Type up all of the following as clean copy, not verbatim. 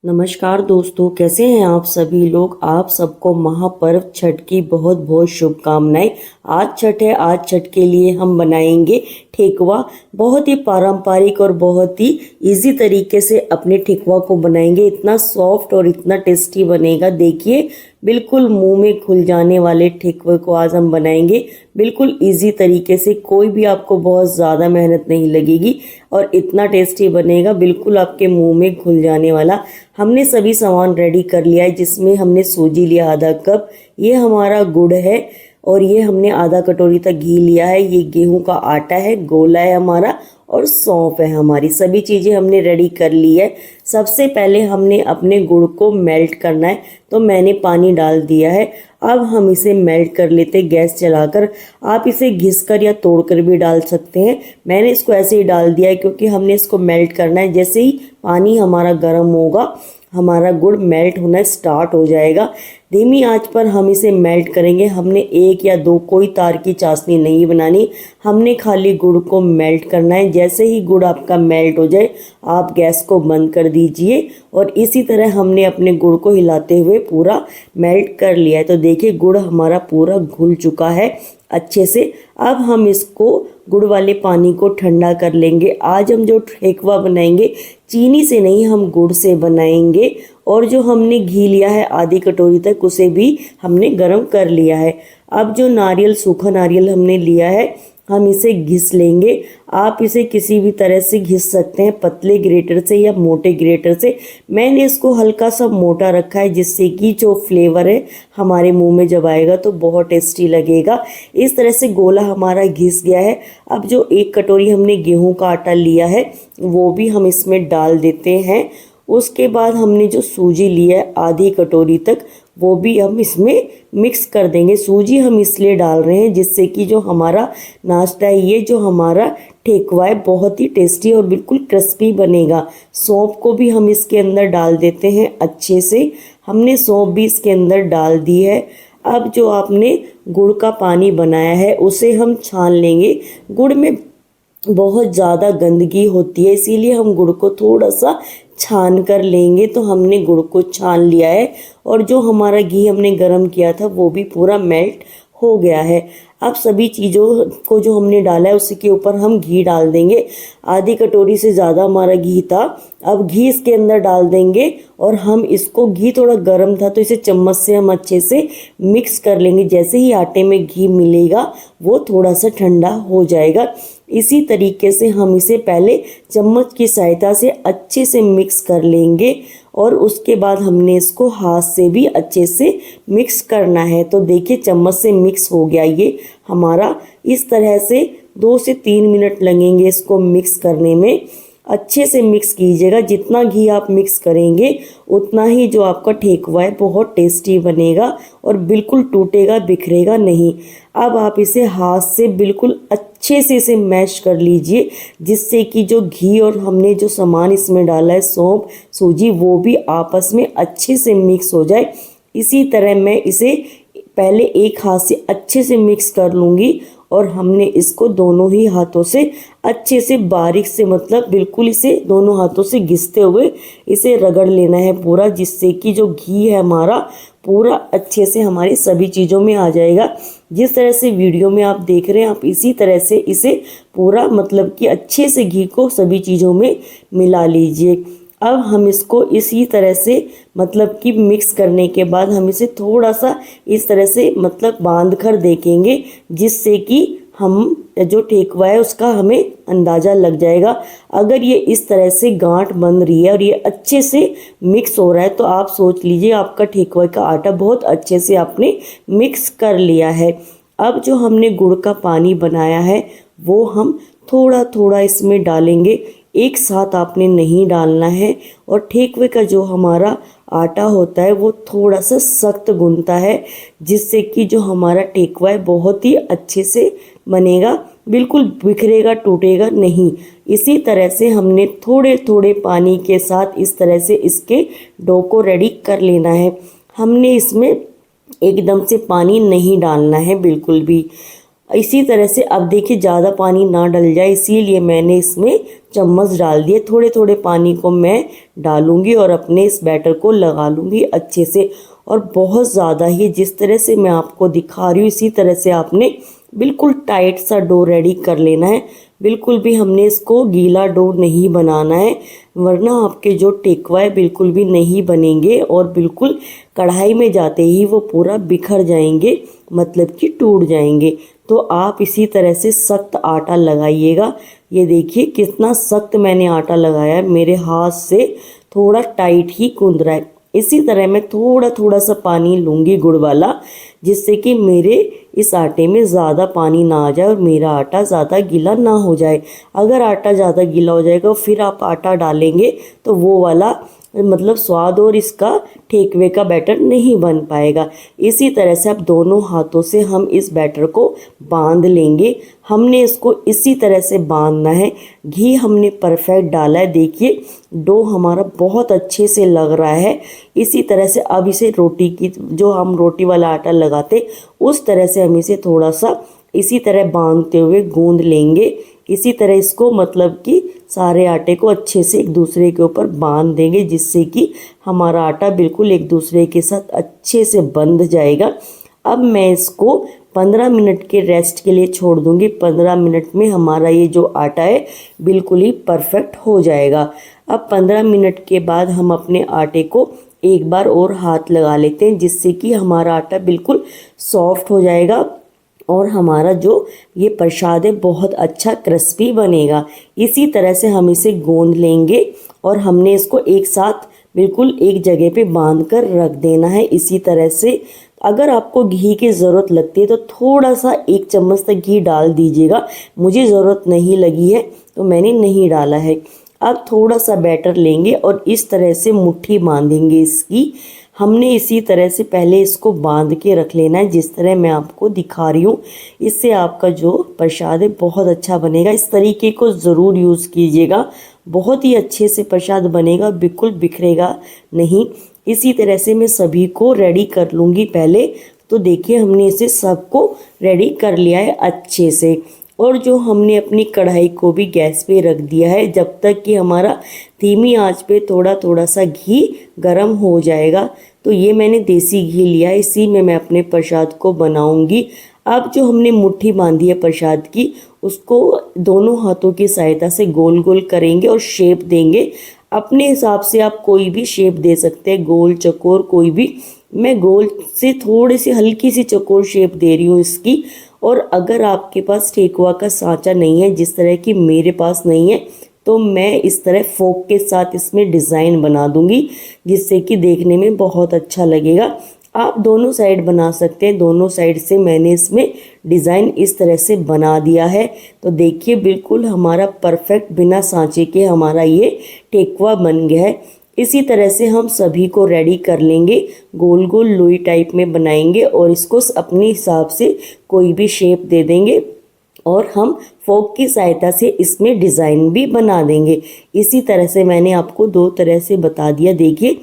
नमस्कार दोस्तों, कैसे हैं आप सभी लोग। आप सबको महापर्व छठ की बहुत बहुत शुभकामनाएं। आज छठ है, आज छठ के लिए हम बनाएंगे ठेकुआ। बहुत ही पारंपरिक और बहुत ही इजी तरीके से अपने ठेकुआ को बनाएंगे। इतना सॉफ्ट और इतना टेस्टी बनेगा। देखिए, बिल्कुल मुंह में खुल जाने वाले ठेकुए को आज हम बनाएंगे बिल्कुल इजी तरीके से। कोई भी आपको बहुत ज़्यादा मेहनत नहीं लगेगी और इतना टेस्टी बनेगा, बिल्कुल आपके मुंह में घुल जाने वाला। हमने सभी सामान रेडी कर लिया है, जिसमें हमने सूजी लिया आधा कप, ये हमारा गुड़ है और ये हमने आधा कटोरी तक घी लिया है। ये गेहूं का आटा है, गोला है हमारा और सौंफ है हमारी। सभी चीज़ें हमने रेडी कर ली है। सबसे पहले हमने अपने गुड़ को मेल्ट करना है, तो मैंने पानी डाल दिया है। अब हम इसे मेल्ट कर लेते गैस चलाकर। आप इसे घिसकर या तोड़कर भी डाल सकते हैं। मैंने इसको ऐसे ही डाल दिया है क्योंकि हमने इसको मेल्ट करना है। जैसे ही पानी हमारा गर्म होगा, हमारा गुड़ मेल्ट होना स्टार्ट हो जाएगा। धीमी आंच पर हम इसे मेल्ट करेंगे। हमने एक या दो कोई तार की चाशनी नहीं बनानी, हमने खाली गुड़ को मेल्ट करना है। जैसे ही गुड़ आपका मेल्ट हो जाए, आप गैस को बंद कर दीजिए और इसी तरह हमने अपने गुड़ को हिलाते हुए पूरा मेल्ट कर लिया है। तो देखिए, गुड़ हमारा पूरा घुल चुका है अच्छे से। अब हम इसको गुड़ वाले पानी को ठंडा कर लेंगे। आज हम जो ठेकुआ बनाएंगे चीनी से नहीं, हम गुड़ से बनाएंगे। और जो हमने घी लिया है आधी कटोरी तक, उसे भी हमने गर्म कर लिया है। अब जो नारियल, सूखा नारियल हमने लिया है, हम इसे घिस लेंगे। आप इसे किसी भी तरह से घिस सकते हैं, पतले ग्रेटर से या मोटे ग्रेटर से। मैंने इसको हल्का सा मोटा रखा है, जिससे कि जो फ्लेवर है हमारे मुंह में जब आएगा तो बहुत टेस्टी लगेगा। इस तरह से गोला हमारा घिस गया है। अब जो एक कटोरी हमने गेहूं का आटा लिया है, वो भी हम इसमें डाल देते हैं। उसके बाद हमने जो सूजी ली है आधी कटोरी तक, वो भी हम इसमें मिक्स कर देंगे। सूजी हम इसलिए डाल रहे हैं जिससे कि जो हमारा नाश्ता है, ये जो हमारा ठेकुआ है, बहुत ही टेस्टी और बिल्कुल क्रिस्पी बनेगा। सौंफ को भी हम इसके अंदर डाल देते हैं अच्छे से। हमने सौंफ भी इसके अंदर डाल दी है। अब जो आपने गुड़ का पानी बनाया है, उसे हम छान लेंगे। गुड़ में बहुत ज़्यादा गंदगी होती है, इसीलिए हम गुड़ को थोड़ा सा छान कर लेंगे। तो हमने गुड़ को छान लिया है और जो हमारा घी हमने गरम किया था, वो भी पूरा मेल्ट हो गया है। अब सभी चीज़ों को जो हमने डाला है, उसी के ऊपर हम घी डाल देंगे। आधी कटोरी से ज़्यादा हमारा घी था। अब घी इसके अंदर डाल देंगे और हम इसको, घी थोड़ा गर्म था तो इसे चम्मच से हम अच्छे से मिक्स कर लेंगे। जैसे ही आटे में घी मिलेगा, वो थोड़ा सा ठंडा हो जाएगा। इसी तरीके से हम इसे पहले चम्मच की सहायता से अच्छे से मिक्स कर लेंगे और उसके बाद हमने इसको हाथ से भी अच्छे से मिक्स करना है। तो देखिए, चम्मच से मिक्स हो गया ये हमारा। इस तरह से 2 से 3 मिनट लगेंगे इसको मिक्स करने में। अच्छे से मिक्स कीजिएगा। जितना घी आप मिक्स करेंगे, उतना ही जो आपका ठेकुआ है बहुत टेस्टी बनेगा और बिल्कुल टूटेगा, बिखरेगा नहीं। अब आप इसे हाथ से बिल्कुल अच्छे से इसे मैश कर लीजिए, जिससे कि जो घी और हमने जो सामान इसमें डाला है, सौंफ, सूजी, वो भी आपस में अच्छे से मिक्स हो जाए। इसी तरह मैं इसे पहले एक हाथ से अच्छे से मिक्स कर लूँगी और हमने इसको दोनों ही हाथों से अच्छे से बारीक से, मतलब बिल्कुल इसे दोनों हाथों से घिसते हुए इसे रगड़ लेना है पूरा, जिससे कि जो घी है हमारा पूरा अच्छे से हमारी सभी चीज़ों में आ जाएगा। जिस तरह से वीडियो में आप देख रहे हैं, आप इसी तरह से इसे पूरा, मतलब कि अच्छे से घी को सभी चीज़ों में मिला लीजिए। अब हम इसको इसी तरह से, मतलब कि मिक्स करने के बाद हम इसे थोड़ा सा इस तरह से, मतलब बांध कर देखेंगे, जिससे कि हम जो ठेकुआ है उसका हमें अंदाज़ा लग जाएगा। अगर ये इस तरह से गांठ बन रही है और ये अच्छे से मिक्स हो रहा है, तो आप सोच लीजिए आपका ठेकुआ का आटा बहुत अच्छे से आपने मिक्स कर लिया है। अब जो हमने गुड़ का पानी बनाया है, वो हम थोड़ा थोड़ा इसमें डालेंगे, एक साथ आपने नहीं डालना है। और ठेकुए का जो हमारा आटा होता है, वो थोड़ा सा सख्त गूंथता है, जिससे कि जो हमारा ठेकुआ है बहुत ही अच्छे से बनेगा, बिल्कुल बिखरेगा, टूटेगा नहीं। इसी तरह से हमने थोड़े थोड़े पानी के साथ इस तरह से इसके डो को रेडी कर लेना है। हमने इसमें एकदम से पानी नहीं डालना है बिल्कुल भी। इसी तरह से अब देखिए ज़्यादा पानी ना डल जाए, इसीलिए मैंने इसमें चम्मच डाल दिए। थोड़े थोड़े पानी को मैं डालूंगी और अपने इस बैटर को लगा लूँगी अच्छे से। और बहुत ज़्यादा ही जिस तरह से मैं आपको दिखा रही हूँ इसी तरह से आपने बिल्कुल टाइट सा डो रेडी कर लेना है। बिल्कुल भी हमने इसको गीला डो नहीं बनाना है, वरना आपके जो टेकवा है बिल्कुल भी नहीं बनेंगे और बिल्कुल कढ़ाई में जाते ही वो पूरा बिखर जाएंगे, मतलब कि टूट जाएंगे। तो आप इसी तरह से सख्त आटा लगाइएगा। ये देखिए कितना सख्त मैंने आटा लगाया है, मेरे हाथ से थोड़ा टाइट ही गूंद रहा है। इसी तरह मैं थोड़ा थोड़ा सा पानी लूँगी गुड़ वाला, जिससे कि मेरे इस आटे में ज़्यादा पानी ना आ जाए और मेरा आटा ज़्यादा गीला ना हो जाए। अगर आटा ज़्यादा गीला हो जाएगा फिर आप आटा डालेंगे तो वो वाला मतलब स्वाद और इसका ठेकवे का बैटर नहीं बन पाएगा। इसी तरह से अब दोनों हाथों से हम इस बैटर को बांध लेंगे। हमने इसको इसी तरह से बांधना है। घी हमने परफेक्ट डाला है, देखिए डो हमारा बहुत अच्छे से लग रहा है। इसी तरह से अब इसे रोटी की जो हम रोटी वाला आटा लगाते उस तरह से हम इसे थोड़ा सा इसी तरह बांधते हुए गूंद लेंगे। इसी तरह इसको मतलब कि सारे आटे को अच्छे से एक दूसरे के ऊपर बांध देंगे, जिससे कि हमारा आटा बिल्कुल एक दूसरे के साथ अच्छे से बंध जाएगा। अब मैं इसको 15 मिनट के रेस्ट के लिए छोड़ दूंगी। 15 मिनट में हमारा ये जो आटा है बिल्कुल ही परफेक्ट हो जाएगा। अब 15 मिनट के बाद हम अपने आटे को एक बार और हाथ लगा लेते हैं, जिससे कि हमारा आटा बिल्कुल सॉफ्ट हो जाएगा और हमारा जो ये प्रसाद है बहुत अच्छा क्रिस्पी बनेगा। इसी तरह से हम इसे गूंद लेंगे और हमने इसको एक साथ बिल्कुल एक जगह पे बांध कर रख देना है। इसी तरह से अगर आपको घी की ज़रूरत लगती है तो थोड़ा सा 1 चम्मच तक घी डाल दीजिएगा। मुझे ज़रूरत नहीं लगी है तो मैंने नहीं डाला है। अब थोड़ा सा बैटर लेंगे और इस तरह से मुट्ठी बांधेंगे इसकी। हमने इसी तरह से पहले इसको बांध के रख लेना है, जिस तरह मैं आपको दिखा रही हूँ। इससे आपका जो प्रसाद है बहुत अच्छा बनेगा। इस तरीके को ज़रूर यूज़ कीजिएगा, बहुत ही अच्छे से प्रसाद बनेगा, बिल्कुल बिखरेगा नहीं। इसी तरह से मैं सभी को रेडी कर लूँगी पहले। तो देखिए हमने इसे सबको रेडी कर लिया है अच्छे से। और जो हमने अपनी कढ़ाई को भी गैस पे रख दिया है, जब तक कि हमारा धीमी आंच पे थोड़ा थोड़ा सा घी गर्म हो जाएगा। तो ये मैंने देसी घी लिया है, इसी में मैं अपने प्रसाद को बनाऊंगी। अब जो हमने मुट्ठी बांधी है प्रसाद की, उसको दोनों हाथों की सहायता से गोल गोल करेंगे और शेप देंगे। अपने हिसाब से आप कोई भी शेप दे सकते हैं, गोल चकोर कोई भी। मैं गोल से थोड़ी सी हल्की सी चकोर शेप दे रही हूँ इसकी। और अगर आपके पास ठेकुआ का सांचा नहीं है, जिस तरह की मेरे पास नहीं है, तो मैं इस तरह फोक के साथ इसमें डिज़ाइन बना दूंगी, जिससे कि देखने में बहुत अच्छा लगेगा। आप दोनों साइड बना सकते हैं। दोनों साइड से मैंने इसमें डिज़ाइन इस तरह से बना दिया है। तो देखिए बिल्कुल हमारा परफेक्ट बिना सांचे के हमारा ये ठेकुआ बन गया है। इसी तरह से हम सभी को रेडी कर लेंगे, गोल गोल लोई टाइप में बनाएंगे और इसको अपने हिसाब से कोई भी शेप दे देंगे और हम फोक की सहायता से इसमें डिज़ाइन भी बना देंगे। इसी तरह से मैंने आपको 2 तरह से बता दिया। देखिए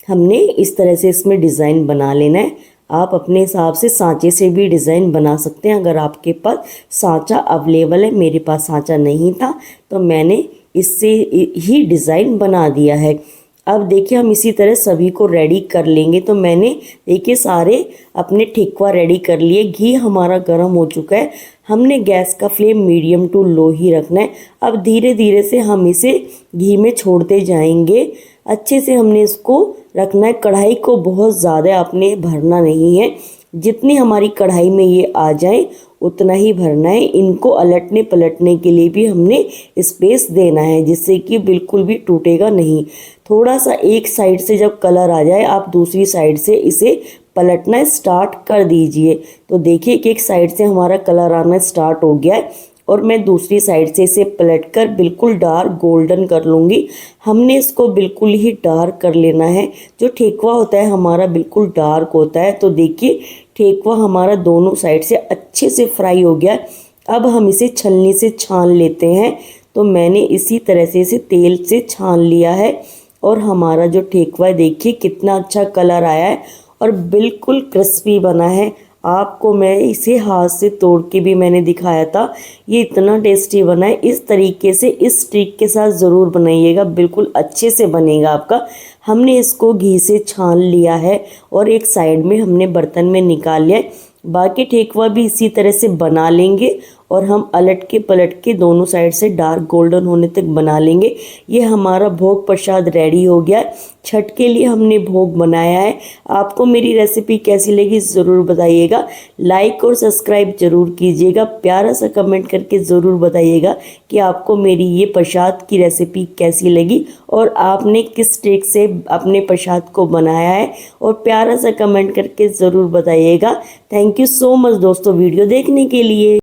हमने इस तरह से इसमें डिज़ाइन बना लेना है। आप अपने हिसाब से सांचे से भी डिज़ाइन बना सकते हैं, अगर आपके पास सांचा अवेलेबल है। मेरे पास सांचा नहीं था तो मैंने इससे ही डिज़ाइन बना दिया है। अब देखिए हम इसी तरह सभी को रेडी कर लेंगे। तो मैंने देखिए सारे अपने ठेकुआ रेडी कर लिए। घी हमारा गर्म हो चुका है। हमने गैस का फ्लेम मीडियम टू लो ही रखना है। अब धीरे धीरे से हम इसे घी में छोड़ते जाएंगे। अच्छे से हमने इसको रखना है। कढ़ाई को बहुत ज़्यादा आपने भरना नहीं है, जितनी हमारी कढ़ाई में ये आ जाए उतना ही भरना है। इनको अलटने पलटने के लिए भी हमने स्पेस देना है, जिससे कि बिल्कुल भी टूटेगा नहीं। थोड़ा सा एक साइड से जब कलर आ जाए, आप दूसरी साइड से इसे पलटना स्टार्ट कर दीजिए। तो देखिए कि एक साइड से हमारा कलर आना स्टार्ट हो गया है और मैं दूसरी साइड से इसे पलटकर बिल्कुल डार्क गोल्डन कर लूँगी। हमने इसको बिल्कुल ही डार्क कर लेना है। जो ठेकुआ होता है हमारा बिल्कुल डार्क होता है। तो देखिए ठेकुआ हमारा दोनों साइड से अच्छे से फ्राई हो गया। अब हम इसे छलनी से छान लेते हैं। तो मैंने इसी तरह से इसे तेल से छान लिया है और हमारा जो ठेकुआ देखिए कितना अच्छा कलर आया है और बिल्कुल क्रिस्पी बना है। आपको मैं इसे हाथ से तोड़ के भी मैंने दिखाया था। ये इतना टेस्टी बना है। इस तरीके से इस ट्रिक के साथ ज़रूर बनाइएगा, बिल्कुल अच्छे से बनेगा आपका। हमने इसको घी से छान लिया है और एक साइड में हमने बर्तन में निकाल लिया है। बाकी ठेकुआ भी इसी तरह से बना लेंगे और हम अलट के पलट के दोनों साइड से डार्क गोल्डन होने तक बना लेंगे। ये हमारा भोग प्रसाद रेडी हो गया है। छठ के लिए हमने भोग बनाया है। आपको मेरी रेसिपी कैसी लगी ज़रूर बताइएगा। लाइक और सब्सक्राइब ज़रूर कीजिएगा। प्यारा सा कमेंट करके ज़रूर बताइएगा कि आपको मेरी ये प्रसाद की रेसिपी कैसी लगी और आपने किस ट्रिक से अपने प्रसाद को बनाया है, और प्यारा सा कमेंट करके ज़रूर बताइएगा। थैंक यू सो मच दोस्तों वीडियो देखने के लिए।